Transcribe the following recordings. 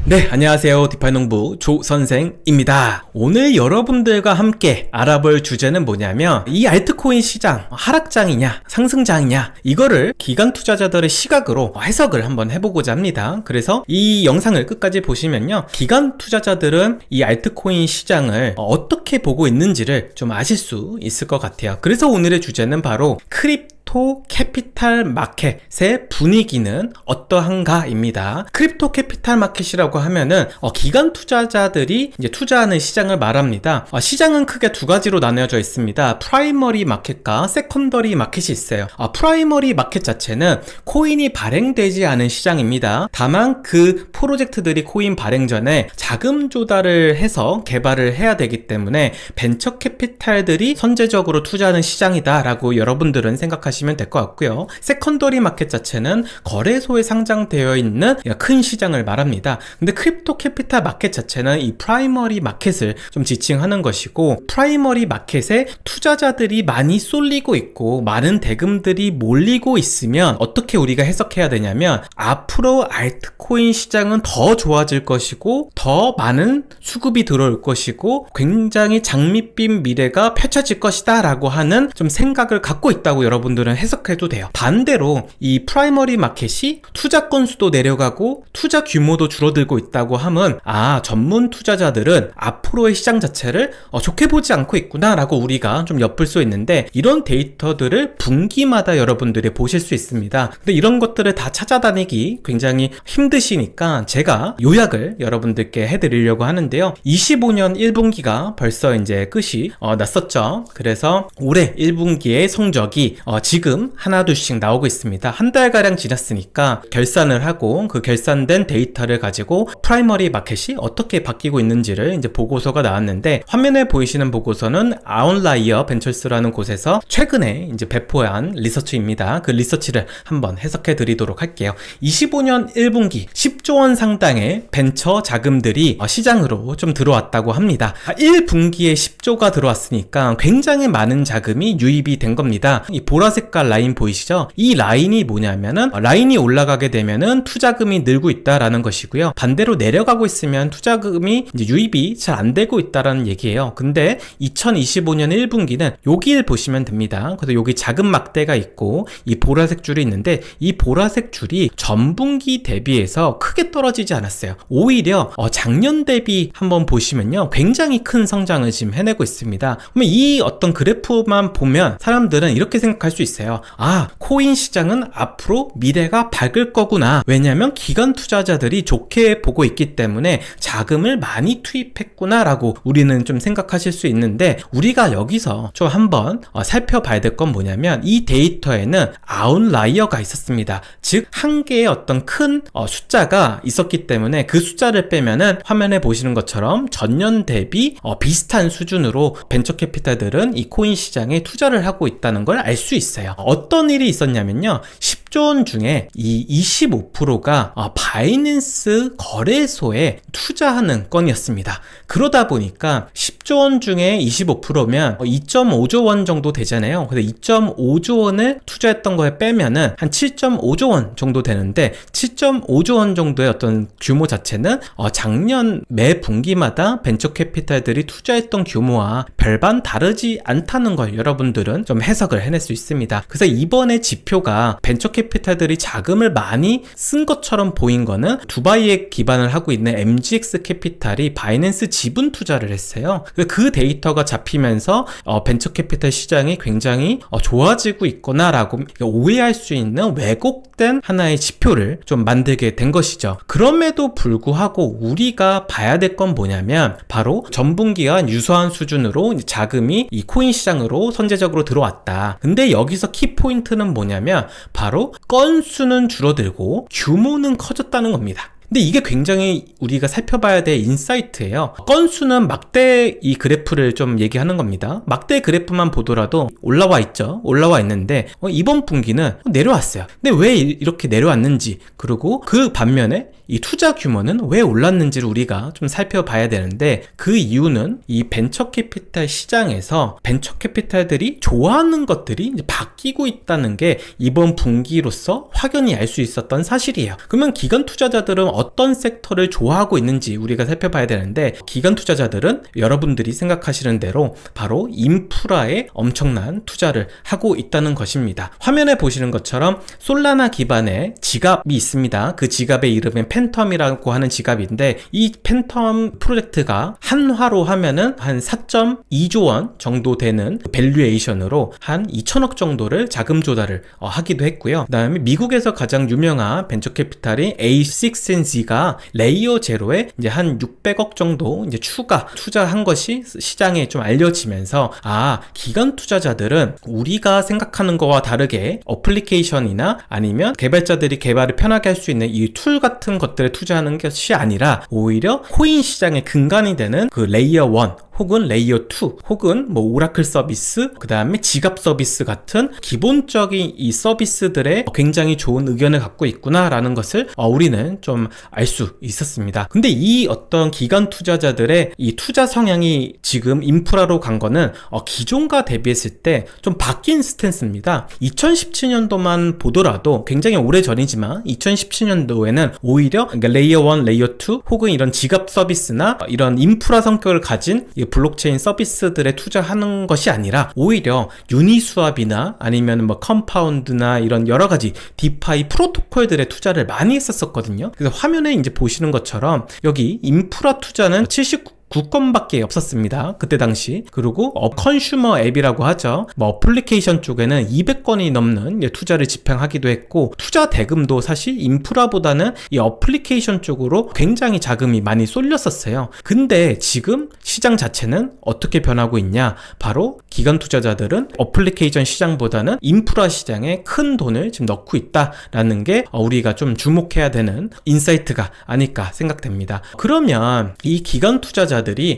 네, 안녕하세요. 디파이농부 조선생입니다. 오늘 여러분들과 함께 알아볼 주제는 뭐냐면 이 알트코인 시장 하락장이냐 상승장이냐 이거를 기관 투자자들의 시각으로 해석을 한번 해보고자 합니다. 그래서 이 영상을 끝까지 보시면요, 기관 투자자들은 이 알트코인 시장을 어떻게 보고 있는지를 좀 아실 수 있을 것 같아요. 그래서 오늘의 주제는 바로 크립토 캐피탈 마켓의 분위기는 어떠한가입니다. 크립토 캐피탈 마켓이라고 하면은 기관 투자자들이 이제 투자하는 시장을 말합니다. 시장은 크게 두 가지로 나뉘어져 있습니다. 프라이머리 마켓과 세컨더리 마켓이 있어요. 프라이머리 마켓 자체는 코인이 발행되지 않은 시장입니다. 다만 그 프로젝트들이 코인 발행 전에 자금 조달을 해서 개발을 해야 되기 때문에 벤처 캐피탈들이 선제적으로 투자하는 시장이다라고 여러분들은 생각하시면 될 것 같고요. 세컨더리 마켓 자체는 거래소에 상장되어 있는 큰 시장을 말합니다. 근데 크립토 캐피탈 마켓 자체는 이 프라이머리 마켓을 좀 지칭하는 것이고, 프라이머리 마켓에 투자자들이 많이 쏠리고 있고 많은 대금들이 몰리고 있으면 어떻게 우리가 해석해야 되냐면, 앞으로 알트코인 시장은 더 좋아질 것이고 더 많은 수급이 들어올 것이고 굉장히 장밋빛 미래가 펼쳐질 것이다 라고 하는 좀 생각을 갖고 있다고 여러분들은 해석해도 돼요. 반대로 이 프라이머리 마켓이 투자 건수도 내려가고 투자 규모도 줄어들고 있다고 하면, 전문 투자자들은 앞으로의 시장 자체를 좋게 보지 않고 있구나 라고 우리가 좀 엿볼 수 있는데, 이런 데이터들을 분기마다 여러분들이 보실 수 있습니다. 근데 이런 것들을 다 찾아다니기 굉장히 힘드시니까 제가 요약을 여러분들께 해드리려고 하는데요. 25년 1분기가 벌써 이제 끝이 났었죠. 그래서 올해 1분기의 성적이 지금 하나둘씩 나오고 있습니다. 한 달가량 지났으니까 결산을 하고 그 결산된 데이터를 가지고 프라이머리 마켓이 어떻게 바뀌고 있는지를 이제 보고서가 나왔는데, 화면에 보이시는 보고서는 아웃라이어 벤처스라는 곳에서 최근에 이제 배포한 리서치입니다. 그 리서치를 한번 해석해 드리도록 할게요. 25년 1분기 10조 원 상당의 벤처 자금들이 시장으로 좀 들어왔다고 합니다. 1분기에 10조가 들어왔으니까 굉장히 많은 자금이 유입이 된 겁니다. 이 보라색깔 라인 보이시죠? 이 라인이 뭐냐면은, 라인이 올라가게 되면은 투자금이 늘고 있다라는 것이고요. 반대로 내려가고 있으면 투자금이 이제 유입이 잘 안 되고 있다라는 얘기예요. 근데 2025년 1분기는 여기를 보시면 됩니다. 그래서 여기 자금 막대가 있고 이 보라색 줄이 있는데, 이 보라색 줄이 전분기 대비해서 크게 떨어지지 않았어요. 오히려 작년 대비 한번 보시면요, 굉장히 큰 성장을 지금 해내고 있습니다. 그러면 이 어떤 그래프만 보면 사람들은 이렇게 생각할 수 있어요. 코인 시장은 앞으로 미래가 밝을 거구나. 왜냐하면 기관 투자자들이 좋게 보고 있기 때문에 자금을 많이 투입했구나 라고 우리는 좀 생각하실 수 있는데, 우리가 여기서 좀 한번 살펴봐야 될 건 뭐냐면, 이 데이터에는 아웃라이어가 있었습니다. 즉 한 개의 어떤 큰 숫자가 있었기 때문에 그 숫자를 빼면은 화면에 보시는 것처럼 전년 대비 비슷한 수준으로 벤처 캐피탈들은 이 코인 시장에 투자를 하고 있다는 걸 알 수 있어요. 어떤 일이 있었냐면요, 10조 원 중에 이 25%가 바이낸스 거래소에 투자하는 건이었습니다. 그러다 보니까 10조 원 중에 25%면 2.5조 원 정도 되잖아요. 근데 2.5조 원을 투자했던 거에 빼면은 한 7.5조 원 정도 되는데, 7.5조 원 정도의 어떤 규모 자체는 작년 매 분기마다 벤처 캐피탈들이 투자했던 규모와 별반 다르지 않다는 걸 여러분들은 좀 해석을 해낼 수 있습니다. 그래서 이번에 지표가 벤처 캐피탈들이 자금을 많이 쓴 것처럼 보인 거는, 두바이에 기반을 하고 있는 MGX 캐피탈이 바이낸스 지분 투자를 했어요. 그 데이터가 잡히면서 벤처 캐피탈 시장이 굉장히 좋아지고 있구나라고 오해할 수 있는 왜곡된 하나의 지표를 좀 만들게 된 것이죠. 그럼에도 불구하고 우리가 봐야 될 건 뭐냐면, 바로 전분기와 유사한 수준으로 자금이 이 코인 시장으로 선제적으로 들어왔다. 근데 여기서 키포인트는 뭐냐면, 바로 건수는 줄어들고 규모는 커졌다는 겁니다. 근데 이게 굉장히 우리가 살펴봐야 될 인사이트예요. 건수는 막대 이 그래프를 좀 얘기하는 겁니다. 막대 그래프만 보더라도 올라와 있죠. 올라와 있는데 이번 분기는 내려왔어요. 근데 왜 이렇게 내려왔는지, 그리고 그 반면에 이 투자 규모는 왜 올랐는지를 우리가 좀 살펴봐야 되는데, 그 이유는 이 벤처 캐피탈 시장에서 벤처 캐피탈들이 좋아하는 것들이 이제 바뀌고 있다는 게 이번 분기로서 확연히 알 수 있었던 사실이에요. 그러면 기관 투자자들은 어떤 섹터를 좋아하고 있는지 우리가 살펴봐야 되는데, 기관 투자자들은 여러분들이 생각하시는 대로 바로 인프라에 엄청난 투자를 하고 있다는 것입니다. 화면에 보시는 것처럼 솔라나 기반의 지갑이 있습니다. 그 지갑의 이름은 팬텀이라고 하는 지갑인데, 이 팬텀 프로젝트가 한화로 하면은 한 4.2조 원 정도 되는 밸류에이션으로 한 2천억 정도를 자금 조달을 하기도 했고요. 그 다음에 미국에서 가장 유명한 벤처 캐피탈인 A6Nz가 레이어 제로에 이제 한 600억 정도 이제 추가 투자한 것이 시장에 좀 알려지면서, 기관 투자자들은 우리가 생각하는 거와 다르게 어플리케이션이나 아니면 개발자들이 개발을 편하게 할 수 있는 이 툴 같은 것들에 투자하는 것이 아니라 오히려 코인 시장의 근간이 되는 그 레이어 1 혹은 레이어 2 혹은 뭐 오라클 서비스, 그 다음에 지갑 서비스 같은 기본적인 이 서비스들에 굉장히 좋은 의견을 갖고 있구나 라는 것을 우리는 좀 알 수 있었습니다. 근데 이 어떤 기관 투자자들의 이 투자 성향이 지금 인프라로 간 거는 기존과 대비했을 때 좀 바뀐 스탠스입니다. 2017년도만 보더라도 굉장히 오래전이지만 2017년도에는 오히려 레이어 1, 레이어 2 혹은 이런 지갑 서비스나 이런 인프라 성격을 가진 블록체인 서비스들에 투자하는 것이 아니라 오히려 유니스왑이나 아니면 뭐 컴파운드나 이런 여러 가지 디파이 프로토콜들에 투자를 많이 했었거든요. 그래서 화면에 이제 보시는 것처럼 여기 인프라 투자는 9건밖에 없었습니다. 그때 당시. 그리고 컨슈머 앱이라고 하죠. 뭐 어플리케이션 쪽에는 200건이 넘는 투자를 집행하기도 했고, 투자 대금도 사실 인프라보다는 이 어플리케이션 쪽으로 굉장히 자금이 많이 쏠렸었어요. 근데 지금 시장 자체는 어떻게 변하고 있냐? 바로 기관 투자자들은 어플리케이션 시장보다는 인프라 시장에 큰 돈을 지금 넣고 있다라는 게 우리가 좀 주목해야 되는 인사이트가 아닐까 생각됩니다. 그러면 이 기관 투자자들이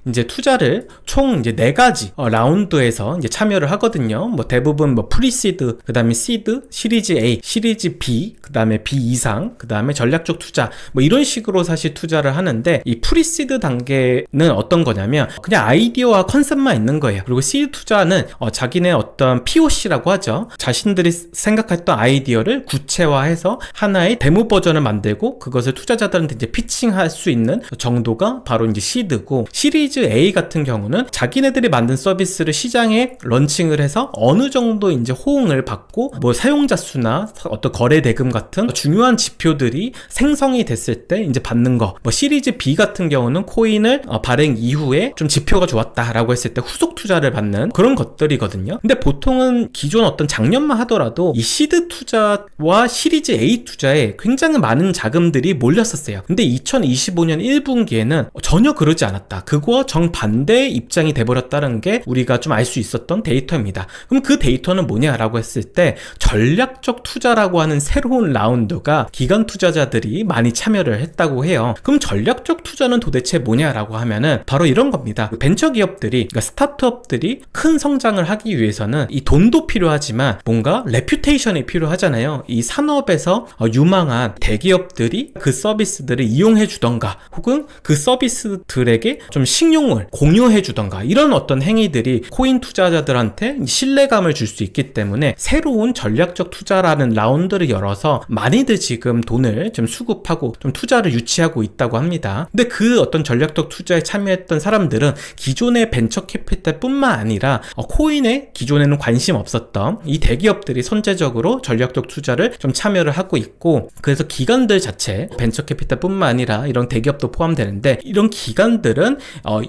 이제 투자를 총 이제 4가지 라운드에서 이제 참여를 하거든요. 뭐 대부분 뭐 프리시드, 그 다음에 시드, 시리즈 A, 시리즈 B, 그 다음에 B 이상, 그 다음에 전략적 투자, 뭐 이런 식으로 사실 투자를 하는데, 이 프리시드 단계는 어떤 거냐면 그냥 아이디어와 컨셉만 있는 거예요. 그리고 시드 투자는 자기네 어떤 POC라고 하죠. 자신들이 생각했던 아이디어를 구체화해서 하나의 데모 버전을 만들고 그것을 투자자들한테 이제 피칭할 수 있는 정도가 바로 이제 시드고, 시리즈 A 같은 경우는 자기네들이 만든 서비스를 시장에 런칭을 해서 어느 정도 이제 호응을 받고 뭐 사용자 수나 어떤 거래 대금 같은 중요한 지표들이 생성이 됐을 때 이제 받는 거. 뭐 시리즈 B 같은 경우는 코인을 발행 이후에 좀 지표가 좋았다라고 했을 때 후속 투자를 받는 그런 것들이거든요. 근데 보통은 기존 어떤 작년만 하더라도 이 시드 투자와 시리즈 A 투자에 굉장히 많은 자금들이 몰렸었어요. 근데 2025년 1분기에는 전혀 그러지 않았다. 그거와 정반대의 입장이 돼버렸다는 게 우리가 좀 알 수 있었던 데이터입니다. 그럼 그 데이터는 뭐냐라고 했을 때, 전략적 투자라고 하는 새로운 라운드가 기관 투자자들이 많이 참여를 했다고 해요. 그럼 전략적 투자는 도대체 뭐냐라고 하면은 바로 이런 겁니다. 벤처 기업들이, 그러니까 스타트업들이 큰 성장을 하기 위해서는 이 돈도 필요하지만 뭔가 레퓨테이션이 필요하잖아요. 이 산업에서 유망한 대기업들이 그 서비스들을 이용해 주던가 혹은 그 서비스들에게 좀 신용을 공유해 주던가, 이런 어떤 행위들이 코인 투자자들한테 신뢰감을 줄 수 있기 때문에 새로운 전략적 투자라는 라운드를 열어서 많이들 지금 돈을 좀 수급하고 좀 투자를 유치하고 있다고 합니다. 근데 그 어떤 전략적 투자에 참여했던 사람들은 기존의 벤처 캐피탈 뿐만 아니라 코인에 기존에는 관심 없었던 이 대기업들이 선제적으로 전략적 투자를 좀 참여를 하고 있고, 그래서 기관들 자체, 벤처 캐피탈 뿐만 아니라 이런 대기업도 포함되는데, 이런 기관들은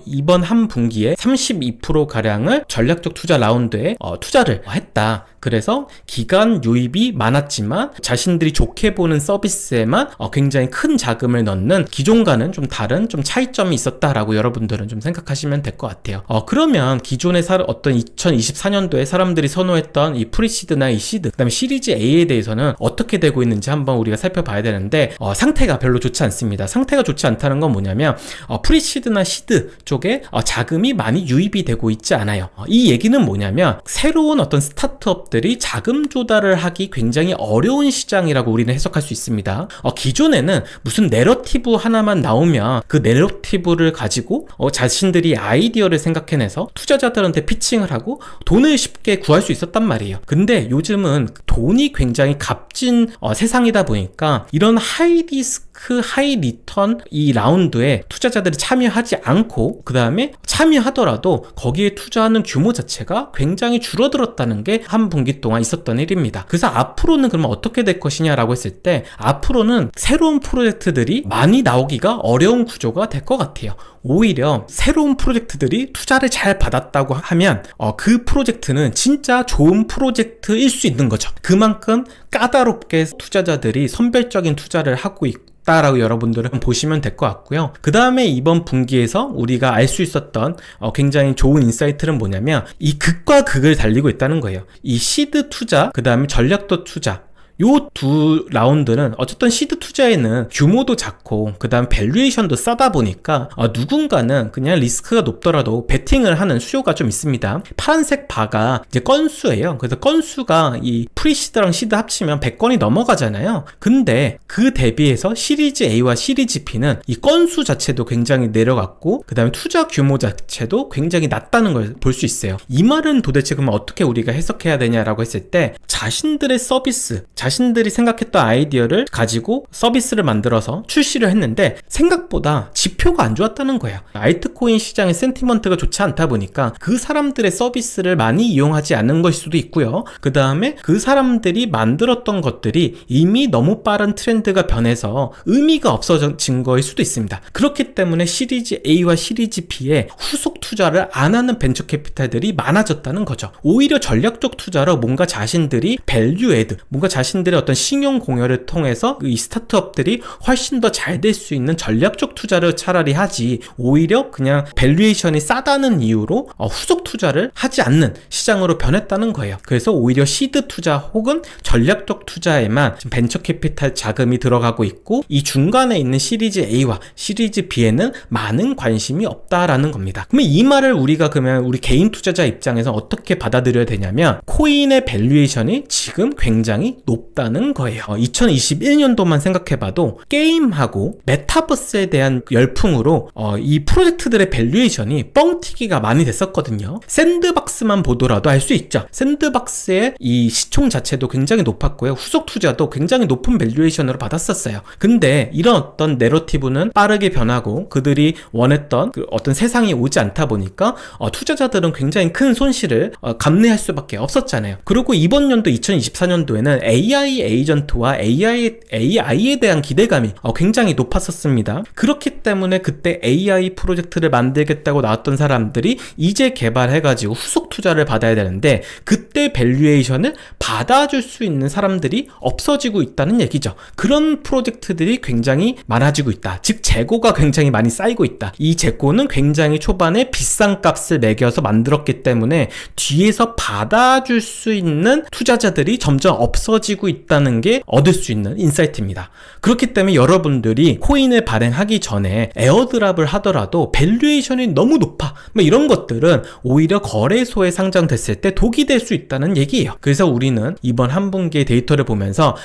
이번 한 분기에 32%가량을 전략적 투자 라운드에 투자를 했다. 그래서 기관 유입이 많았지만 자신들이 좋게 보는 서비스에만 굉장히 큰 자금을 넣는 기존과는 좀 다른 좀 차이점이 있었다라고 여러분들은 좀 생각하시면 될 것 같아요. 그러면 기존의 어떤 2024년도에 사람들이 선호했던 이 프리시드나 이 시드, 그 다음에 시리즈 A에 대해서는 어떻게 되고 있는지 한번 우리가 살펴봐야 되는데, 상태가 별로 좋지 않습니다. 상태가 좋지 않다는 건 뭐냐면 프리시드나 시드 쪽에 자금이 많이 유입이 되고 있지 않아요. 이 얘기는 뭐냐면 새로운 어떤 스타트업 스타트업들이 자금 조달을 하기 굉장히 어려운 시장이라고 우리는 해석할 수 있습니다. 기존에는 무슨 내러티브 하나만 나오면 그 내러티브를 가지고 자신들이 아이디어를 생각해내서 투자자들한테 피칭을 하고 돈을 쉽게 구할 수 있었단 말이에요. 근데 요즘은 돈이 굉장히 값진 세상이다 보니까 이런 하이 리스크 하이 리턴 이 라운드에 투자자들이 참여하지 않고, 그 다음에 참여하더라도 거기에 투자하는 규모 자체가 굉장히 줄어들었다는 게 한 분기 동안 있었던 일입니다. 그래서 앞으로는 그러면 어떻게 될 것이냐라고 했을 때, 앞으로는 새로운 프로젝트들이 많이 나오기가 어려운 구조가 될 것 같아요. 오히려 새로운 프로젝트들이 투자를 잘 받았다고 하면 그 프로젝트는 진짜 좋은 프로젝트일 수 있는 거죠. 그만큼 까다롭게 투자자들이 선별적인 투자를 하고 있다라고 여러분들은 보시면 될 것 같고요. 그 다음에 이번 분기에서 우리가 알 수 있었던 굉장히 좋은 인사이트는 뭐냐면, 이 극과 극을 달리고 있다는 거예요. 이 시드 투자, 그 다음에 전략도 투자, 요 두 라운드는 어쨌든 시드 투자에는 규모도 작고 그 다음 밸류에이션도 싸다 보니까 누군가는 그냥 리스크가 높더라도 베팅을 하는 수요가 좀 있습니다. 파란색 바가 이제 건수예요. 그래서 건수가 이 프리시드랑 시드 합치면 100건이 넘어가잖아요. 근데 그 대비해서 시리즈 A와 시리즈 B는 이 건수 자체도 굉장히 내려갔고 그 다음에 투자 규모 자체도 굉장히 낮다는 걸 볼 수 있어요. 이 말은 도대체 그러면 어떻게 우리가 해석해야 되냐라고 했을 때, 자신들의 서비스, 자신들이 생각했던 아이디어를 가지고 서비스를 만들어서 출시를 했는데 생각보다 지표가 안 좋았다는 거예요. 알트코인 시장의 센티먼트가 좋지 않다 보니까 그 사람들의 서비스를 많이 이용하지 않는 것일 수도 있고요. 그 다음에 그 사람들이 만들었던 것들이 이미 너무 빠른 트렌드가 변해서 의미가 없어진 거일 수도 있습니다. 그렇기 때문에 시리즈 A와 시리즈 B에 후속 투자를 안 하는 벤처 캐피탈들이 많아졌다는 거죠. 오히려 전략적 투자로 뭔가 자신들이 밸류 애드, 뭔가 자신들의 어떤 신용 공여를 통해서 이 스타트업들이 훨씬 더 잘 될 수 있는 전략적 투자를 차라리 하지, 오히려 그냥 밸류에이션이 싸다는 이유로 후속 투자를 하지 않는 시장으로 변했다는 거예요. 그래서 오히려 시드 투자 혹은 전략적 투자에만 지금 벤처 캐피탈 자금이 들어가고 있고, 이 중간에 있는 시리즈 A와 시리즈 B에는 많은 관심이 없다라는 겁니다. 그러면 이 말을 우리가 그러면 우리 개인 투자자 입장에서 어떻게 받아들여야 되냐면, 코인의 밸류에이션이 지금 굉장히 높다는 거예요. 2021년도만 생각해봐도 게임하고 메타버스에 대한 열풍으로 이 프로젝트들의 밸류에이션이 뻥튀기가 많이 됐었거든요. 샌드박스만 보더라도 알 수 있죠. 샌드박스의 이 시총 자체도 굉장히 높았고요. 후속 투자도 굉장히 높은 밸류에이션으로 받았었어요. 근데 이런 어떤 내러티브는 빠르게 변하고 그들이 원했던 그 어떤 세상이 오지 않다 보니까 투자자들은 굉장히 큰 손실을 감내할 수밖에 없었잖아요. 그리고 이번 연도 2024년도에는 AI 에이전트와 AI에 대한 기대감이 굉장히 높았었습니다. 그렇기 때문에 그때 AI 프로젝트를 만들겠다고 나왔던 사람들이 이제 개발해가지고 후속 투자를 받아야 되는데, 그때 밸류에이션을 받아줄 수 있는 사람들이 없어지고 있다는 얘기죠. 그런 프로젝트들이 굉장히 많아지고 있다. 즉 재고가 굉장히 많이 쌓이고 있다. 이 재고는 굉장히 초반에 비싼 값을 매겨서 만들었기 때문에 뒤에서 받아줄 수 있는 투자자들이 점점 없어지고 있다는 게 얻을 수 있는 인사이트입니다. 그렇기 때문에 여러분들이 코인을 발행하기 전에 에어드랍을 하더라도 밸류에이션이 너무 높아, 이런 것들은 오히려 거래소에 상장됐을 때 독이 될 수 있다는 얘기예요. 그래서 우리는 이번 한 분기의 데이터를 보면서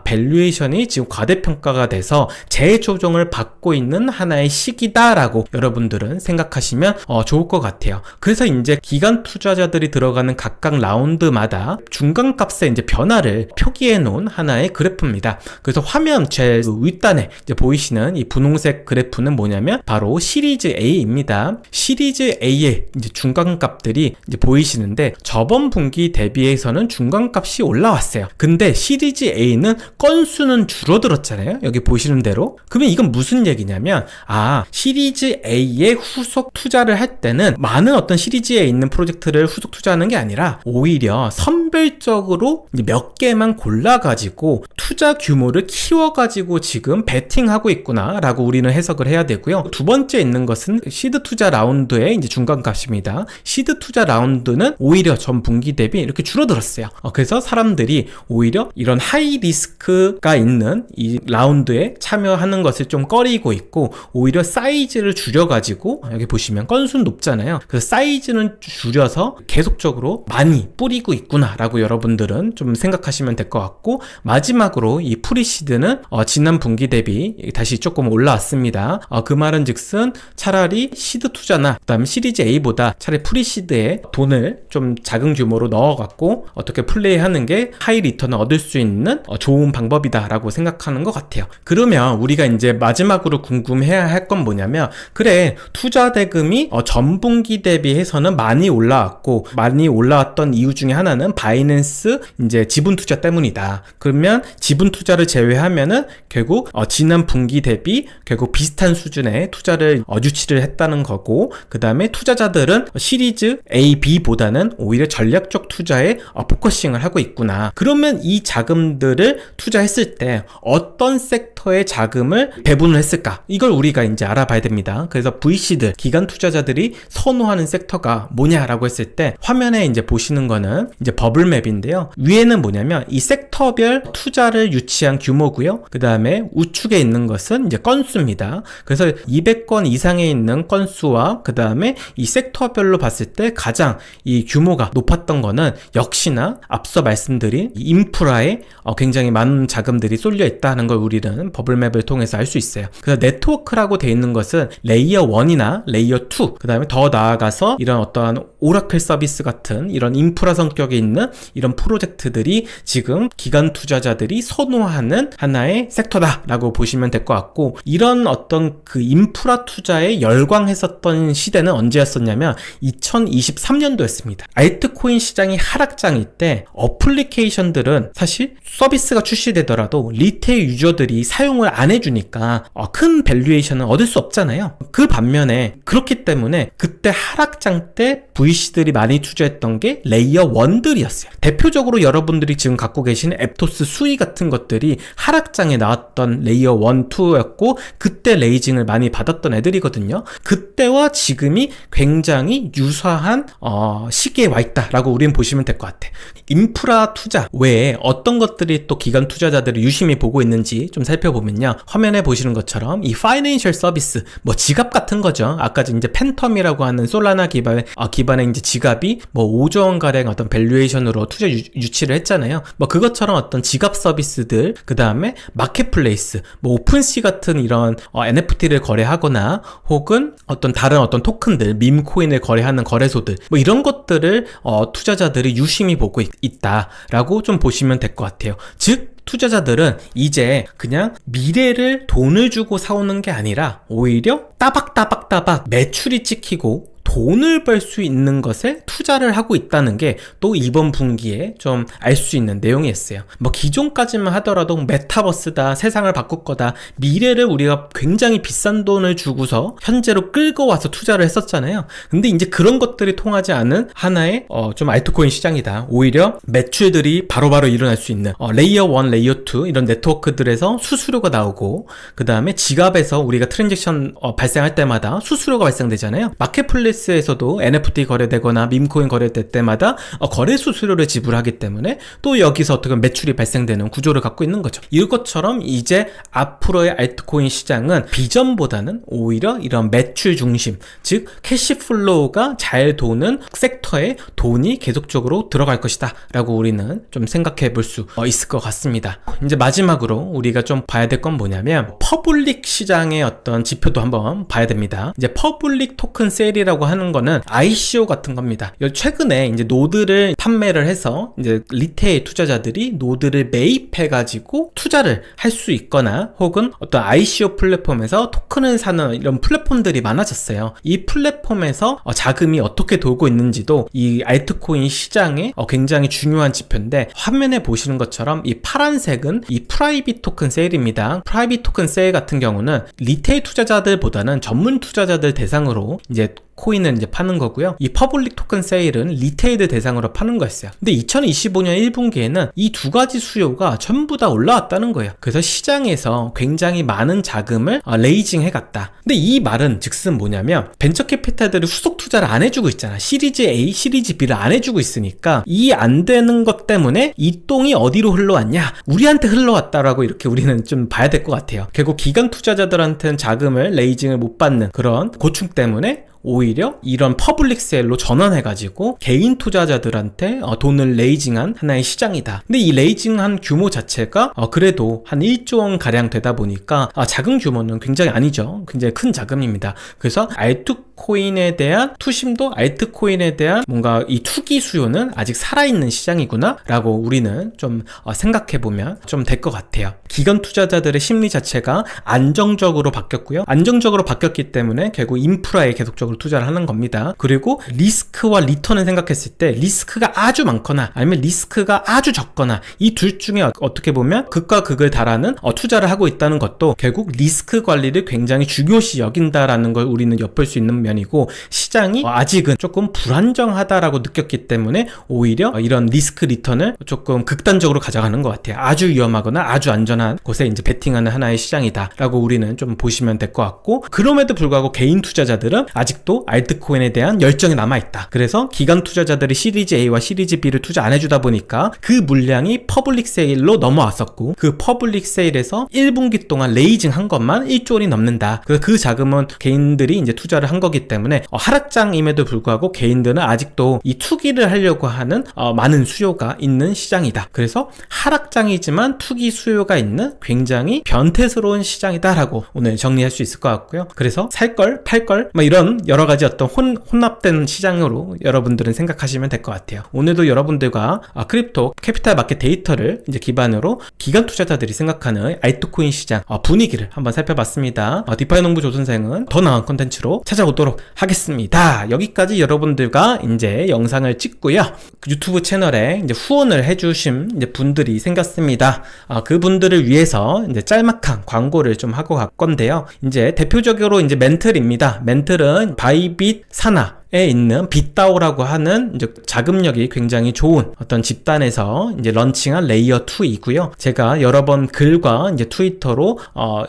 밸류에이션이 지금 과대평가가 돼서 재조정을 받고 있는 하나의 시기다라고 여러분들은 생각하시면 좋을 것 같아요. 그래서 이제 기관 투자자들이 들어가는 각각 라운드마다 중간값의 이제 변화를 표기해 놓은 하나의 그래프입니다. 그래서 화면 제일 윗단에 이제 보이시는 이 분홍색 그래프는 뭐냐면 바로 시리즈 A입니다. 시리즈 A의 이제 중간값들이 이제 보이시는데, 저번 분기 대비해서는 중간값이 올라왔어요. 근데 시리즈 A는 건수는 줄어들었잖아요. 여기 보시는 대로. 그러면 이건 무슨 얘기냐면, 시리즈 A에 후속 투자를 할 때는 많은 어떤 시리즈에 있는 프로젝트를 후속 투자하는 게 아니라 오히려 선별적으로 이제 몇 개만 골라가지고 투자 규모를 키워가지고 지금 베팅하고 있구나 라고 우리는 해석을 해야 되고요. 두 번째 있는 것은 시드 투자 라운드의 이제 중간값입니다. 시드 투자 라운드는 오히려 전 분기 대비 이렇게 줄어들었어요. 그래서 사람들이 오히려 이런 하이 리스크가 있는 이 라운드에 참여하는 것을 좀 꺼리고 있고, 오히려 사이즈를 줄여가지고, 여기 보시면 건수는 높잖아요. 그래서 사이즈는 줄여서 계속적으로 많이 뿌리고 있구나 라고 여러분들은 좀 생각하시면 될 것 같고, 마지막으로 이 프리시드는 지난 분기 대비 다시 조금 올라왔습니다. 그 말은 즉슨 차라리 시드 투자나 그다음에 시리즈 A보다 차라리 프리시드에 돈을 좀 작은 규모로 넣어갖고 어떻게 플레이하는 게 하이 리턴을 얻을 수 있는 좋은 방법이다 라고 생각하는 것 같아요. 그러면 우리가 이제 마지막으로 궁금해야 할 건 뭐냐면, 그래, 투자 대금이 전분기 대비해서는 많이 올라왔고, 많이 올라왔던 이유 중에 하나는 바이낸스 이제 지분 투자 때문이다. 그러면 지분 투자를 제외하면은 결국 지난 분기 대비 결국 비슷한 수준의 투자를 유치를 했다는 거고, 그 다음에 투자자들은 시리즈 A, B보다는 오히려 전략적 투자에 포커싱을 하고 있구나. 그러면 이 자금들을 투자했을 때 어떤 섹터의 자금을 배분을 했을까? 이걸 우리가 이제 알아봐야 됩니다. 그래서 VC들, 기관 투자자들이 선호하는 섹터가 뭐냐라고 했을 때, 화면에 이제 보시는 거는 이제 버블맵인데요. 위에는 뭐냐면 이 섹터별 투자를 유치한 규모고요. 그 다음에 우측에 있는 것은 이제 건수입니다. 그래서 200건 이상에 있는 건수와 그 다음에 이 섹터별로 봤을 때 가장 이 규모가 높았던 거는 역시나 앞서 말씀드린 인프라에 굉장히 많은 자금들이 쏠려 있다는 걸 우리는 버블맵을 통해서 알 수 있어요. 그래서 네트워크라고 되어 있는 것은 레이어 1이나 레이어 2, 그 다음에 더 나아가서 이런 어떠한 오라클 서비스 같은 이런 인프라 성격이 있는 이런 프로젝트들이 지금 기관 투자자들이 선호하는 하나의 섹터다라고 보시면 될 것 같고, 이런 어떤 그 인프라 투자에 열광했었던 시대는 언제였었냐면 2023년도였습니다. 알트코인 시장이 하락장일 때 어플리케이션들은 사실 서비스가 출시되더라도 리테일 유저들이 사용을 안 해주니까 큰 밸류에이션은 얻을 수 없잖아요. 그 반면에 그렇기 때문에 그때 하락장 때 VC들이 많이 투자했던 게 레이어 1들이었어요. 대표적으로 여러분들이 지금 갖고 계신 앱토스 수이 같은 것들이 하락장에 나왔던 레이어 1, 2였고, 그때 레이징을 많이 받았던 애들이거든요. 그때와 지금이 굉장히 유사한 시기에 와 있다라고 우리는 보시면 될 것 같아. 인프라 투자 외에 어떤 것들이 또 기관 투자자들이 유심히 보고 있는지 좀 살펴보면요. 화면에 보시는 것처럼 이 파이낸셜 서비스, 뭐 지갑 같은 거죠. 아까 이제 팬텀이라고 하는 솔라나 기반의 이제 지갑이 뭐 5조 원 가량 어떤 밸류에이션으로 투자 유치를 했잖아요. 뭐 그것처럼 어떤 지갑 서비스들, 그 다음에 마켓플레이스, 뭐 오픈시 같은 이런 NFT를 거래하거나 혹은 어떤 다른 어떤 토큰들, 밈코인을 거래하는 거래소들, 뭐 이런 것들을 투자자들이 유심히 보고 있다라고 좀 보시면 될 것 같아요. 즉 투자자들은 이제 그냥 미래를 돈을 주고 사오는 게 아니라 오히려 따박따박따박 매출이 찍히고 돈을 벌 수 있는 것에 투자를 하고 있다는 게 또 이번 분기에 좀 알 수 있는 내용이었어요. 뭐 기존까지만 하더라도 메타버스다, 세상을 바꿀 거다, 미래를 우리가 굉장히 비싼 돈을 주고서 현재로 끌고 와서 투자를 했었잖아요. 근데 이제 그런 것들이 통하지 않은 하나의 좀 알트코인 시장이다. 오히려 매출들이 바로바로 일어날 수 있는 레이어 1, 레이어 2 이런 네트워크들에서 수수료가 나오고, 그 다음에 지갑에서 우리가 트랜잭션 발생할 때마다 수수료가 발생되잖아요. 마켓플레이스에서도 NFT 거래되거나 밈코인 거래될 때마다 거래 수수료를 지불하기 때문에 또 여기서 어떻게 매출이 발생되는 구조를 갖고 있는 거죠. 이것처럼 이제 앞으로의 알트코인 시장은 비전보다는 오히려 이런 매출 중심, 즉 캐시플로우가 잘 도는 섹터에 돈이 계속적으로 들어갈 것이다 라고 우리는 좀 생각해 볼 수 있을 것 같습니다. 이제 마지막으로 우리가 좀 봐야 될 건 뭐냐면 퍼블릭 시장의 어떤 지표도 한번 봐야 됩니다. 이제 퍼블릭 토큰 세일이라고 하는 거는 ICO 같은 겁니다. 최근에 이제 노드를 판매를 해서 이제 리테일 투자자들이 노드를 매입해가지고 투자를 할 수 있거나 혹은 어떤 ICO 플랫폼에서 토큰을 사는 이런 플랫폼들이 많아졌어요. 이 플랫폼에서 자금이 어떻게 돌고 있는지도 이 알트코인 시장의 굉장히 중요한 지표인데, 화면에 보시는 것처럼 이 파란색은 이 프라이빗 토큰 세일입니다. 프라이빗 토큰 세일 같은 경우는 리테일 투자자들보다는 전문 투자자들 대상으로 이제 코인을 이제 파는 거고요. 이 퍼블릭 토큰 세일은 리테일 대상으로 파는 거였어요. 근데 2025년 1분기에는 이 두 가지 수요가 전부 다 올라왔다는 거예요. 그래서 시장에서 굉장히 많은 자금을 레이징 해갔다. 근데 이 말은 즉슨 뭐냐면 벤처 캐피탈들이 후속 투자를 안 해주고 있잖아. 시리즈 A, 시리즈 B를 안 해주고 있으니까 이 안 되는 것 때문에 이 똥이 어디로 흘러왔냐? 우리한테 흘러왔다라고 이렇게 우리는 좀 봐야 될 것 같아요. 결국 기관 투자자들한테는 자금을 레이징을 못 받는 그런 고충 때문에 오히려 이런 퍼블릭 세일로 전환해가지고 개인 투자자들한테 돈을 레이징한 하나의 시장이다. 근데 이 레이징한 규모 자체가 그래도 한 1조 원 가량 되다 보니까 작은 규모는 굉장히 아니죠. 굉장히 큰 자금입니다. 그래서 알트코인에 대한 투심도, 알트코인에 대한 뭔가 이 투기 수요는 아직 살아있는 시장이구나 라고 우리는 좀 생각해보면 좀 될 것 같아요. 기관 투자자들의 심리 자체가 안정적으로 바뀌었고요. 안정적으로 바뀌었기 때문에 결국 인프라에 계속적으로 투자를 하는 겁니다. 그리고 리스크와 리턴을 생각했을 때 리스크가 아주 많거나 아니면 리스크가 아주 적거나 이 둘 중에 어떻게 보면 극과 극을 달하는 투자를 하고 있다는 것도 결국 리스크 관리를 굉장히 중요시 여긴다라는 걸 우리는 엿볼 수 있는 면이고, 시장이 아직은 조금 불안정하다라고 느꼈기 때문에 오히려 이런 리스크 리턴을 조금 극단적으로 가져가는 것 같아요. 아주 위험하거나 아주 안전한 곳에 이제 베팅하는 하나의 시장이다라고 우리는 좀 보시면 될 것 같고, 그럼에도 불구하고 개인 투자자들은 아직도 알트코인에 대한 열정이 남아있다. 그래서 기관 투자자들이 시리즈 A와 시리즈 B를 투자 안 해주다 보니까 그 물량이 퍼블릭 세일로 넘어왔었고, 그 퍼블릭 세일에서 1분기 동안 레이징 한 것만 1조 원이 넘는다. 그래서 그 자금은 개인들이 이제 투자를 한 거기 때문에 하락장임에도 불구하고 개인들은 아직도 이 투기를 하려고 하는 많은 수요가 있는 시장이다. 그래서 하락장이지만 투기 수요가 있는 굉장히 변태스러운 시장이다라고 오늘 정리할 수 있을 것 같고요. 그래서 살걸 팔걸 이런 여러 가지 어떤 혼합된 시장으로 여러분들은 생각하시면 될 것 같아요. 오늘도 여러분들과 크립토 캐피탈 마켓 데이터를 이제 기반으로 기관 투자자들이 생각하는 알트코인 시장 분위기를 한번 살펴봤습니다. 디파이 농부 조선생은 더 나은 컨텐츠로 찾아오도록 하겠습니다. 여기까지 여러분들과 이제 영상을 찍고요. 유튜브 채널에 이제 후원을 해주신 이제 분들이 생겼습니다. 그분들을 위해서 이제 짤막한 광고를 좀 하고 갈 건데요. 이제 대표적으로 이제 멘틀입니다. 멘틀은 바이빗 사나 에 있는 빗다오라고 하는 이제 자금력이 굉장히 좋은 어떤 집단에서 이제 런칭한 레이어 2이고요. 제가 여러 번 글과 이제 트위터로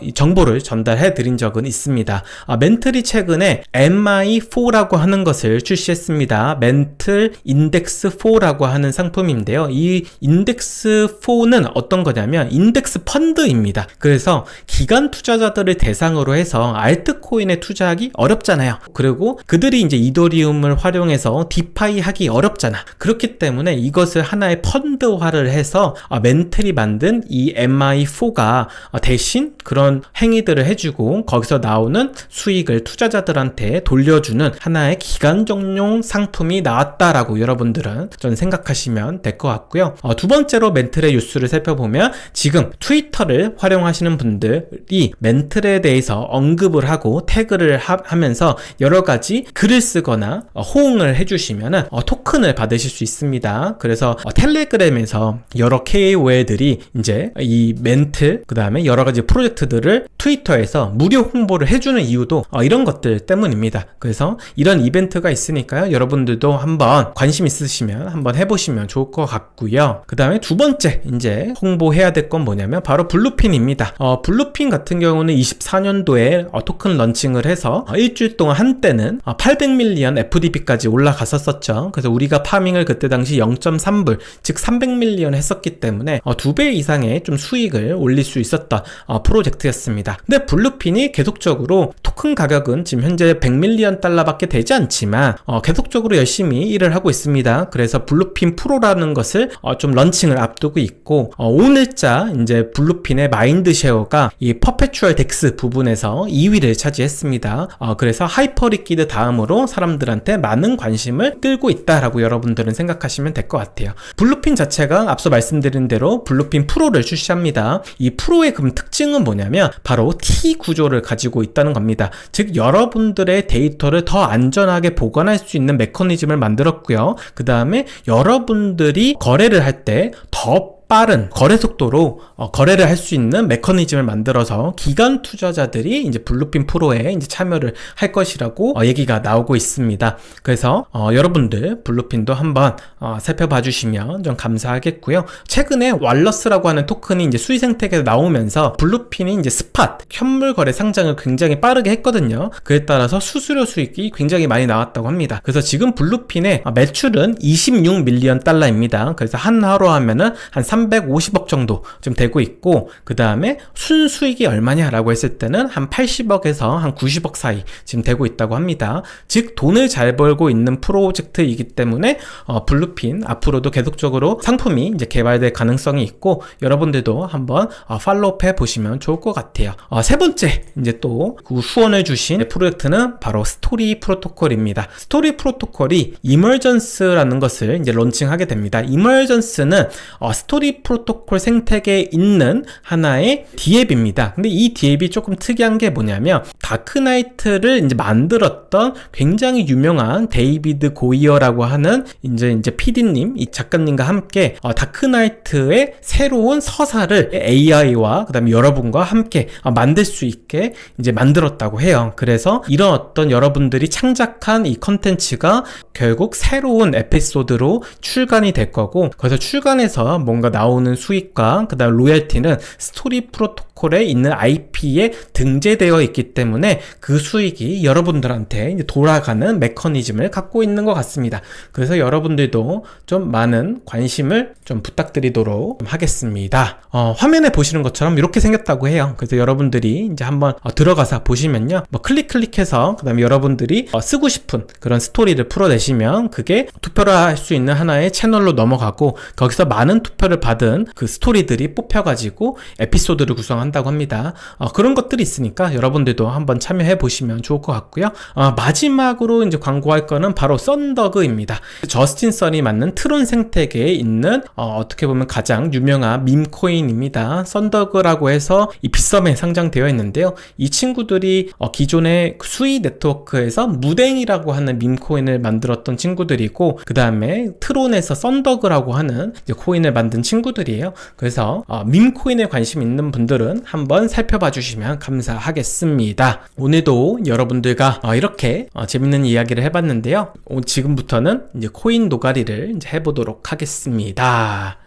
이 정보를 전달해 드린 적은 있습니다. 멘틀이 최근에 MI4라고 하는 것을 출시했습니다. 멘틀 인덱스 4라고 하는 상품인데요. 이 인덱스 4는 어떤 거냐면 인덱스 펀드입니다. 그래서 기관 투자자들을 대상으로 해서 알트코인에 투자하기 어렵잖아요. 그리고 그들이 이제 이더리움을 활용해서 디파이 하기 어렵잖아. 그렇기 때문에 이것을 하나의 펀드화를 해서 멘틀이 만든 이 MI4가 대신 그런 행위들을 해주고 거기서 나오는 수익을 투자자들한테 돌려주는 하나의 기관종용 상품이 나왔다라고 여러분들은 좀 생각하시면 될 것 같고요. 두 번째로 멘틀의 뉴스를 살펴보면 지금 트위터를 활용하시는 분들이 멘틀에 대해서 언급을 하고 태그를 하면서 여러 가지 글을 쓰거나 호응을 해주시면 토큰을 받으실 수 있습니다. 그래서 텔레그램에서 여러 KOL들이 이제 이 멘틀 그 다음에 여러 가지 프로젝트들을 트위터에서 무료 홍보를 해주는 이유도 이런 것들 때문입니다. 그래서 이런 이벤트가 있으니까요. 여러분들도 한번 관심 있으시면 한번 해보시면 좋을 것 같고요. 그 다음에 두 번째 이제 홍보해야 될 건 뭐냐면 바로 블루핀입니다. 블루핀 같은 경우는 24년도에 토큰 런칭을 해서 일주일 동안 한때는 800밀리언 FDP까지 올라갔었죠. 그래서 우리가 파밍을 그때 당시 0.3불 즉 300밀리언 했었기 때문에 2배 이상의 좀 수익을 올릴 수 있었던 프로젝트였습니다. 근데 블루핀이 계속적으로 토큰 가격은 지금 현재 100밀리언 달러밖에 되지 않지만 계속적으로 열심히 일을 하고 있습니다. 그래서 블루핀 프로라는 것을 좀 런칭을 앞두고 있고 오늘자 이제 블루핀의 마인드 쉐어가 이 퍼페추얼 덱스 부분에서 2위를 차지했습니다. 그래서 하이퍼리퀴드 다음으로 사람들한테 많은 관심을 끌고 있다라고 여러분들은 생각하시면 될 것 같아요. 블루핀 자체가 앞서 말씀드린 대로 블루핀 프로를 출시합니다. 이 프로의 그럼 특징은 뭐냐면 바로 T 구조를 가지고 있다는 겁니다. 즉 여러분들의 데이터를 더 안전하게 보관할 수 있는 메커니즘을 만들었고요. 그 다음에 여러분들이 거래를 할 때 더 빠른 거래 속도로 거래를 할 수 있는 메커니즘을 만들어서 기관 투자자들이 이제 블루핀 프로에 이제 참여를 할 것이라고 얘기가 나오고 있습니다. 그래서 여러분들 블루핀도 한번 살펴봐 주시면 좀 감사하겠고요. 최근에 왈러스라고 하는 토큰이 이제 수익 생태계에 나오면서 블루핀이 이제 스팟 현물 거래 상장을 굉장히 빠르게 했거든요. 그에 따라서 수수료 수익이 굉장히 많이 나왔다고 합니다. 그래서 지금 블루핀의 매출은 26밀리언 달러입니다. 그래서 한 하루 하면은 한 350억 정도 좀 되고 있고, 그 다음에 순수익이 얼마냐라고 했을 때는 한 80억에서 한 90억 사이 지금 되고 있다고 합니다. 즉 돈을 잘 벌고 있는 프로젝트이기 때문에 블루핀 앞으로도 계속적으로 상품이 이제 개발될 가능성이 있고, 여러분들도 한번 팔로우해 보시면 좋을 것 같아요. 세 번째 이제 또 그 후원을 주신 프로젝트는 바로 스토리 프로토콜입니다. 스토리 프로토콜이 이머전스라는 것을 이제 론칭하게 됩니다. 이머전스는 스토리 프로토콜 생태계에 있는 하나의 D앱입니다. 근데 이 D앱이 조금 특이한 게 뭐냐면 다크나이트를 이제 만들었던 굉장히 유명한 데이비드 고이어라고 하는 이제 PD님, 이 작가님과 함께 다크나이트의 새로운 서사를 AI와 그다음에 여러분과 함께 만들 수 있게 이제 만들었다고 해요. 그래서 이런 어떤 여러분들이 창작한 이 컨텐츠가 결국 새로운 에피소드로 출간이 될 거고, 그래서 출간해서 뭔가 나오는 수익과 그다음 로열티는 스토리 프로토콜에 있는 IP에 등재되어 있기 때문에 그 수익이 여러분들한테 이제 돌아가는 메커니즘을 갖고 있는 것 같습니다. 그래서 여러분들도 좀 많은 관심을 좀 부탁드리도록 하겠습니다. 화면에 보시는 것처럼 이렇게 생겼다고 해요. 그래서 여러분들이 이제 한번 들어가서 보시면요, 뭐 클릭해서 그다음에 여러분들이 쓰고 싶은 그런 스토리를 풀어내시면 그게 투표를 할 수 있는 하나의 채널로 넘어가고, 거기서 많은 투표를 받은 그 스토리들이 뽑혀가지고 에피소드를 구성한다고 합니다. 그런 것들이 있으니까 여러분들도 한번 참여해 보시면 좋을 것 같고요. 마지막으로 이제 광고할 거는 바로 썬더그입니다. 저스틴 선이 만든 트론 생태계에 있는 어떻게 보면 가장 유명한 밈코인입니다. 썬더그라고 해서 이 빗썸에 상장되어 있는데요. 이 친구들이 기존의 수이 네트워크에서 무댕이라고 하는 밈코인을 만들었던 친구들이고, 그 다음에 트론에서 썬더그라고 하는 이제 코인을 만든 친구들이에요. 그래서 밈코인에 관심 있는 분들은 한번 살펴봐 주시면 감사하겠습니다. 오늘도 여러분들과 이렇게 재밌는 이야기를 해봤는데요. 지금부터는 이제 코인 노가리를 이제 해보도록 하겠습니다.